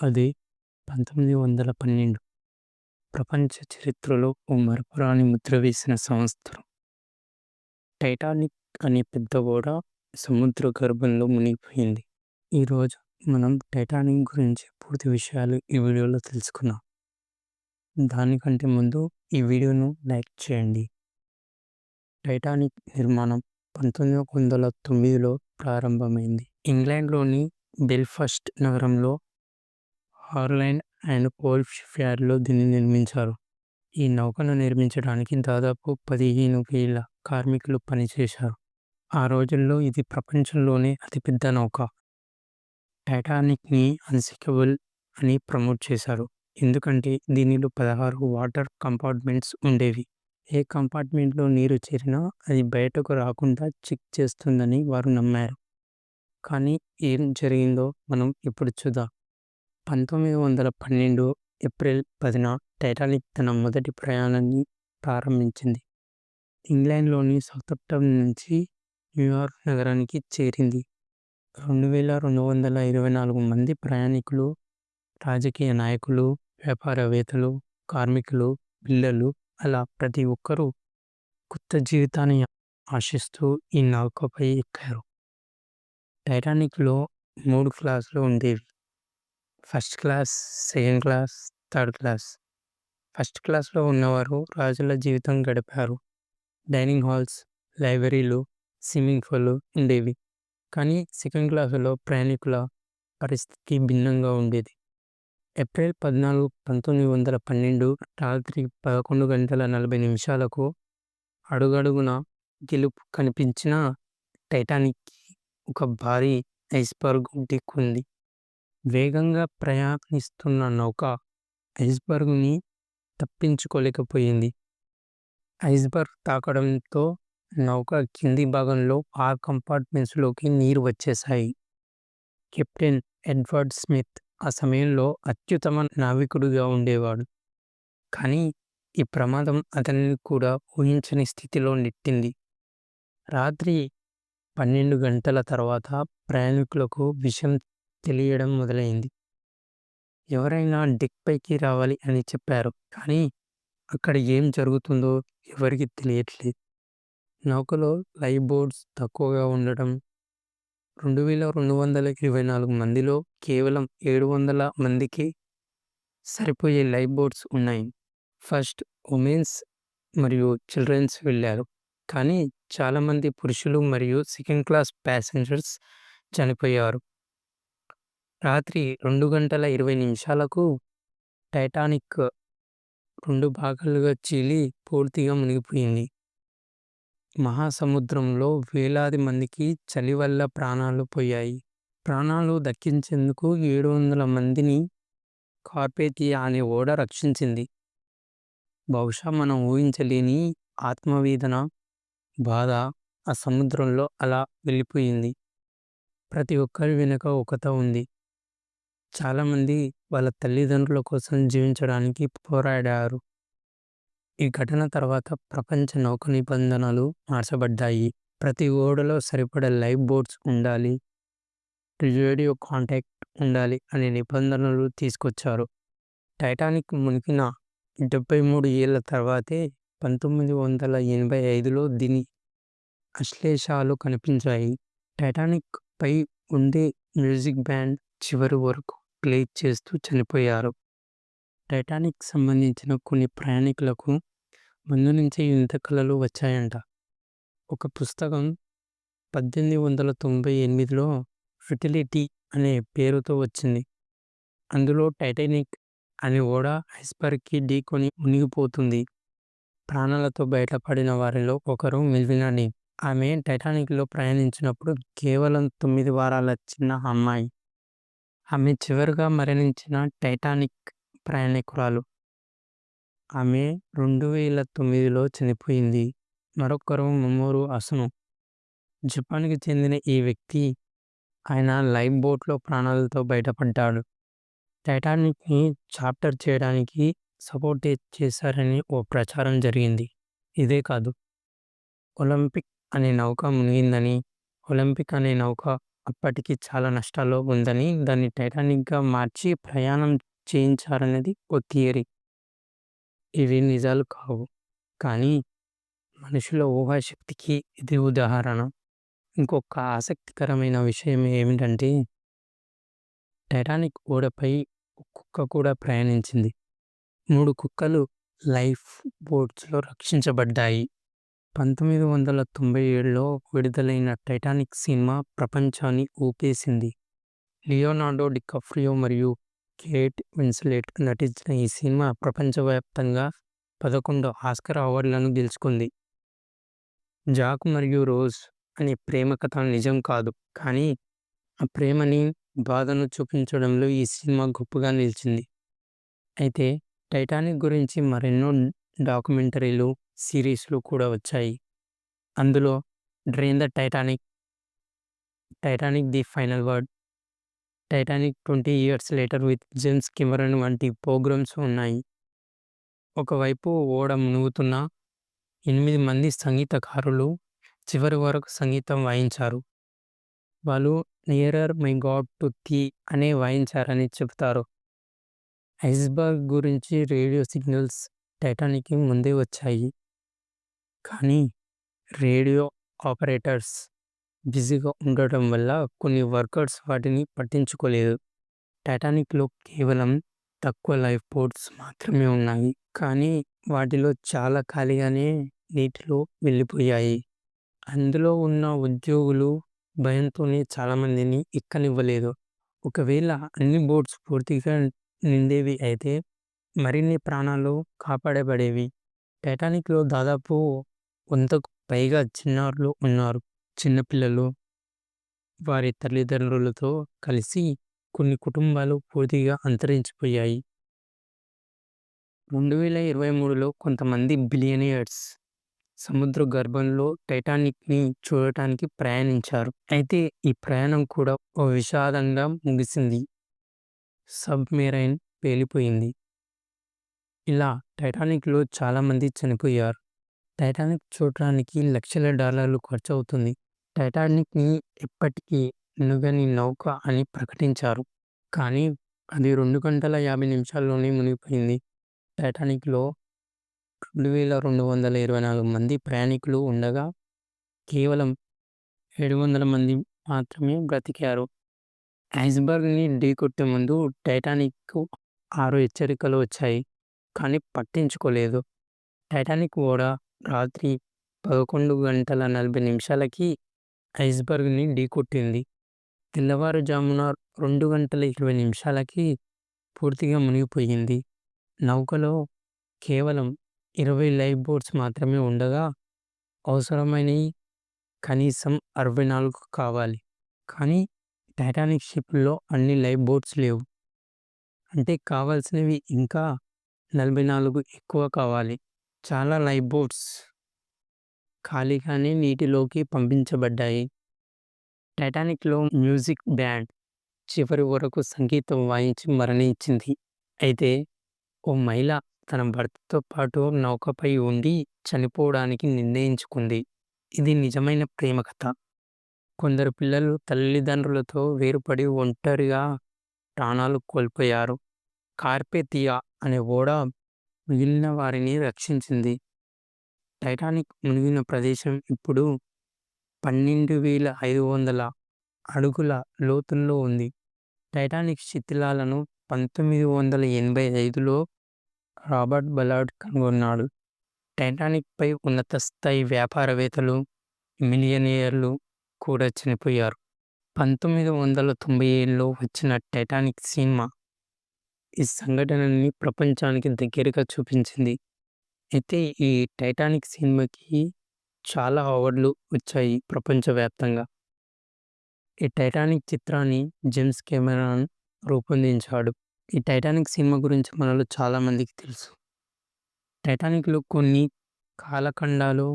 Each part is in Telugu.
అది 1912 ప్రపంచ చరిత్రలో ఓ మరపురాని ముద్ర వేసిన సంవత్సరం. టైటానిక్ అనే పెద్ద ఓడ సముద్ర గర్భంలో మునిగిపోయింది. ఈరోజు మనం టైటానిక్ గురించి పూర్తి విషయాలు ఈ వీడియోలో తెలుసుకుందాం. దానికంటే ముందు ఈ వీడియోను లైక్ చేయండి. టైటానిక్ నిర్మాణం 1909లో ప్రారంభమైంది. ఇంగ్లాండ్లోని బెల్ఫాస్ట్ నగరంలో హార్లైన్ అండ్ పోల్ షిప్యార్డ్లో దీన్ని నిర్మించారు. ఈ నౌకను నిర్మించడానికి దాదాపు 15,000 కార్మికులు పనిచేశారు. ఆ రోజుల్లో ఇది ప్రపంచంలోనే అతిపెద్ద నౌక. టైటానిక్ని అన్సింకబుల్ అని ప్రమోట్ చేశారు. ఎందుకంటే దీనిలో 16 వాటర్ కంపార్ట్మెంట్స్ ఉండేవి. ఏ కంపార్ట్మెంట్లో నీరు చేరినా అది బయటకు రాకుండా చెక్ చేస్తుందని వారు నమ్మారు. కానీ ఏం జరిగిందో మనం ఇప్పుడు చూద్దాం. 1912 ఏప్రిల్ 10న టైటానిక్ తన మొదటి ప్రయాణాన్ని ప్రారంభించింది. ఇంగ్లాండ్లోని సౌతాంప్టన్ నుంచి న్యూయార్క్ నగరానికి చేరింది. 2224 మంది ప్రయాణికులు, రాజకీయ నాయకులు, వ్యాపారవేత్తలు, కార్మికులు, పిల్లలు అలా ప్రతి ఒక్కరూ కొత్త జీవితాన్ని ఆశిస్తూ ఈ నౌకపై ఎక్కారు. టైటానిక్లో 3 క్లాసులు ఉండేవి. First class, second class, third class. First క్లాస్లో ఉన్నవారు రాజుల జీవితం గడిపారు. డైనింగ్ హాల్స్, లైబ్రరీలు, స్విమ్మింగ్ పూల్ ఉండేవి. కానీ సెకండ్ క్లాసులో ప్రయాణికుల పరిస్థితి భిన్నంగా ఉండేది. ఏప్రిల్ 14, 1912 రాత్రి 11:40 అడుగడుగున గెలుపు కనిపించిన టైటానిక్కి ఒక భారీ ఐస్బర్గ్ ఢీకొంది. వేగంగా ప్రయాణిస్తున్న నౌక ఐస్బర్గ్ని తప్పించుకోలేకపోయింది. ఐస్బర్గ్ తాకడంతో నౌక కింది భాగంలో 6 కంపార్ట్మెంట్స్లోకి నీరు వచ్చేశాయి. కెప్టెన్ ఎడ్వర్డ్ స్మిత్ ఆ సమయంలో అత్యుత్తమ నావికుడిగా ఉండేవాడు. కానీ ఈ ప్రమాదం అతనిని కూడా ఊహించని స్థితిలో నెట్టింది. రాత్రి 12 గంటల తర్వాత ప్రయాణికులకు విషయం తెలియడం మొదలైంది. ఎవరైనా డెక్ పైకి రావాలి అని చెప్పారు. కానీ అక్కడ ఏం జరుగుతుందో ఎవరికీ తెలియట్లేదు. నౌకలో లైఫ్ బోట్స్ తక్కువగా ఉండటం, 2224 మందిలో కేవలం 700 మందికి సరిపోయే లైఫ్ బోట్స్ ఉన్నాయి. ఫస్ట్ ఉమెన్స్ మరియు చిల్డ్రన్స్ వెళ్ళారు. కానీ చాలామంది పురుషులు మరియు సెకండ్ క్లాస్ ప్యాసింజర్స్ చనిపోయారు. రాత్రి 2:20 టైటానిక్ 2 భాగాలుగా చీలి పూర్తిగా మునిగిపోయింది. మహాసముద్రంలో వేలాది మందికి చలి వల్ల ప్రాణాలు పోయాయి. ప్రాణాలు దక్కించేందుకు 700 మందిని కార్పేథియా అనే ఓడ రక్షించింది. బహుశా మనం ఊహించలేని ఆత్మవేదన, బాధ ఆ సముద్రంలో అలా వెళ్ళిపోయింది. ప్రతి ఒక్కరి వెనుక ఒక కథ ఉంది. చాలామంది వాళ్ళ తల్లిదండ్రుల కోసం జీవించడానికి పోరాడారు. ఈ ఘటన తర్వాత ప్రపంచ నౌక నిబంధనలు మార్చబడ్డాయి. ప్రతి ఓడలో సరిపడా లైఫ్ బోట్స్ ఉండాలి, రేడియో కాంటాక్ట్ ఉండాలి అనే నిబంధనలు తీసుకొచ్చారు. టైటానిక్ మునిగిన 73 ఏళ్ల తర్వాతే 1985లో దీని అశ్లేషాలు కనిపించాయి. టైటానిక్ పై ఉండే మ్యూజిక్ బ్యాండ్ చివరి వరకు ప్లే చేస్తూ చనిపోయారు. టైటానిక్ సంబంధించిన కొన్ని ప్రయాణికులకు ముందు నుంచే వింత కలలు వచ్చాయంట. ఒక పుస్తకం 1898లో ఫెటిలిటీ అనే పేరుతో వచ్చింది. అందులో టైటానిక్ అనే ఓడ ఐస్బర్గ్కి ఢీకొని మునిగిపోతుంది. ప్రాణాలతో బయటపడిన వారిలో ఒకరు మెల్వినా. ఆమె టైటానిక్లో ప్రయాణించినప్పుడు కేవలం 9 వారాల చిన్న అమ్మాయి. ఆమె చివరిగా మరణించిన టైటానిక్ ప్రయాణికురాలు. ఆమె 2009లో చనిపోయింది. మరొకరు మమోరు అసును, జపాన్కి చెందిన ఈ వ్యక్తి. ఆయన లైఫ్ బోట్లో ప్రాణాలతో బయటపడ్డాడు. టైటానిక్ని చార్టర్ చేయడానికి సపోర్ట్ చేశారని ఓ ప్రచారం జరిగింది. ఇదే కాదు, ఒలింపిక్ అనే నౌక మునిగిందని, ఒలింపిక్ అనే నౌక అప్పటికి చాలా నష్టాల్లో ఉందని దాన్ని టైటానిక్‌గా మార్చి ప్రయాణం చేయించారనేది ఓ థియరీ. ఇవి నిజాలు కావు. కానీ మనుషుల ఊహాశక్తికి ఇది ఉదాహరణ. ఇంకొక ఆసక్తికరమైన విషయం ఏమిటంటే టైటానిక్ ఓడపై కుక్క కూడా ప్రయాణించింది. 3 కుక్కలు లైఫ్ బోట్స్‌లో రక్షించబడ్డాయి. 1997లో విడుదలైన 'టైటానిక్' సినిమా ప్రపంచాన్ని ఊపేసింది. లియోనార్డో డికాప్రియో మరియు కేట్ విన్స్లెట్ నటించిన ఈ సినిమా ప్రపంచవ్యాప్తంగా 11 ఆస్కార్ అవార్డులను గెలుచుకుంది. జాక్ మరియు రోజ్ అనే ప్రేమ కథ నిజం కాదు. కానీ ఆ ప్రేమని, బాధను చూపించడంలో ఈ సినిమా గొప్పగా నిలిచింది. అయితే టైటానిక్ గురించి మరెన్నో డాక్యుమెంటరీలు, సీరీస్‌లు కూడా వచ్చాయి. అందులో 'drain the Titanic', 'Titanic the final word', 'Titanic 20 years later with James Cameron' వంటి ప్రోగ్రామ్స్ ఉన్నాయి. ఒకవైపు ఓడ మునుగుతున్నా 8 మంది సంగీతకారులు చివరి వరకు సంగీతం వాయించారు. వాళ్ళు 'నియరర్ మై గాడ్ టు థీ' అనే వాయించారని చెబుతారు. ఐస్‌బర్గ్ గురించి రేడియో సిగ్నల్స్ టైటానిక్‌కి ముందే వచ్చాయి. కానీ రేడియో ఆపరేటర్స్ బిజీగా ఉండటం వల్ల కొన్ని వర్కర్స్ వాటిని పట్టించుకోలేదు. టైటానిక్‌లో కేవలం తక్కువ లైఫ్ బోట్స్ మాత్రమే ఉన్నాయి. కానీ వాటిలో చాలా ఖాళీగానే నీటిలో వెళ్ళిపోయాయి. అందులో ఉన్న ఉద్యోగులు భయంతోనే చాలామందిని ఎక్కనివ్వలేదు. ఒకవేళ అన్ని బోట్స్ పూర్తిగా నిండేవి అయితే మరిన్ని ప్రాణాలు కాపాడబడేవి. టైటానిక్‌లో దాదాపు 100కు పైగా చిన్నారులు ఉన్నారు. చిన్నపిల్లలు, వారి తల్లిదండ్రులతో కలిసి కొన్ని కుటుంబాలు పూర్తిగా అంతరించిపోయాయి. 2023లో కొంతమంది బిలియనియర్స్ సముద్ర గర్భంలో టైటానిక్‌ని చూడటానికి ప్రయాణించారు. అయితే ఈ ప్రయాణం కూడా ఓ విషాదంగా ముగిసింది. సబ్‌మెరైన్ పేలిపోయింది. ఇలా టైటానిక్‌లో చాలామంది చనిపోయారు. టైటానిక్ చూడటానికి లక్షల డాలర్లు ఖర్చవుతుంది. టైటానిక్‌ని ఎప్పటికీ మునగని నౌక అని ప్రకటించారు. కానీ అది 2 గంటల 50 నిమిషాల్లోనే మునిగిపోయింది. టైటానిక్‌లో 2224 మంది ప్రయాణికులు ఉండగా కేవలం 700 మంది మాత్రమే బ్రతికారు. ఐస్‌బర్గ్‌ని ఢీకొట్టే ముందు టైటానిక్‌కు 6 హెచ్చరికలు వచ్చాయి. కానీ పట్టించుకోలేదు. టైటానిక్ ఓడ రాత్రి 11 గంటల 40 నిమిషాలకి ఐస్‌బర్గ్‌ని ఢీకొట్టింది. తెల్లవారుజామున 2 గంటల 20 నిమిషాలకి పూర్తిగా మునిగిపోయింది. నౌకలో కేవలం 20 లైఫ్ బోట్స్ మాత్రమే ఉండగా అవసరమైనయి కనీసం 64 కావాలి. కానీ టైటానిక్ షిప్‌లో అన్ని లైఫ్ బోట్స్ లేవు. అంటే కావాల్సినవి ఇంకా 44 ఎక్కువ కావాలి. చాలా లైఫ్ బోట్స్ ఖాళీగానే నీటిలోకి పంపించబడ్డాయి. టైటానిక్‌లో మ్యూజిక్ బ్యాండ్ చివరి వరకు సంగీతం వాయించి మరణించింది. అయితే ఓ మహిళ తన భర్తతో పాటు నౌకపై ఉండి చనిపోవడానికి నిర్ణయించుకుంది. ఇది నిజమైన ప్రేమ కథ. కొందరు పిల్లలు తల్లిదండ్రులతో వేరుపడి ఒంటరిగా ప్రాణాలు కోల్పోయారు. కార్పెథియా అనే ఓడ మిగిలిన వారిని రక్షించింది. టైటానిక్ మునిగిన ప్రదేశం ఇప్పుడు 12,500 అడుగుల లోతుల్లో ఉంది. టైటానిక్ శిథిలాలను 1985లో రాబర్ట్ బలార్డ్ కనుగొన్నాడు. టైటానిక్‌పై ఉన్నత స్థాయి వ్యాపారవేత్తలు, మిలియనీర్లు కూడా చనిపోయారు. 1997లో వచ్చిన 'టైటానిక్' సినిమా ఈ సంఘటనని ప్రపంచానికి దగ్గరగా చూపించింది. అయితే ఈ 'టైటానిక్' సినిమాకి చాలా అవార్డులు వచ్చాయి ప్రపంచవ్యాప్తంగా. ఈ 'టైటానిక్' చిత్రాన్ని జేమ్స్ కెమెరాన్ రూపొందించాడు. ఈ 'టైటానిక్' సినిమా గురించి మనలో చాలామందికి తెలుసు. టైటానిక్‌లో కొన్ని కాలఖండాలు,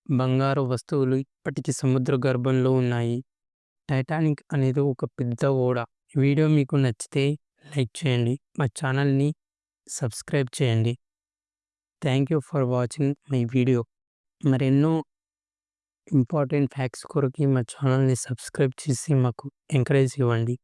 బంగారు వస్తువులు ఇప్పటికీ సముద్ర గర్భంలో ఉన్నాయి. టైటానిక్ అనేది ఒక పెద్ద ఓడ. ఈ వీడియో మీకు నచ్చితే లైక్ చేయండి. మా ఛానల్‌ని సబ్స్క్రైబ్ చేయండి. Thank you for watching my video. మరెన్నో ఇంపార్టెంట్ ఫ్యాక్ట్స్ కొరకి మా ఛానల్‌ని సబ్స్క్రైబ్ చేసి మాకు ఎంకరేజ్ ఇవ్వండి.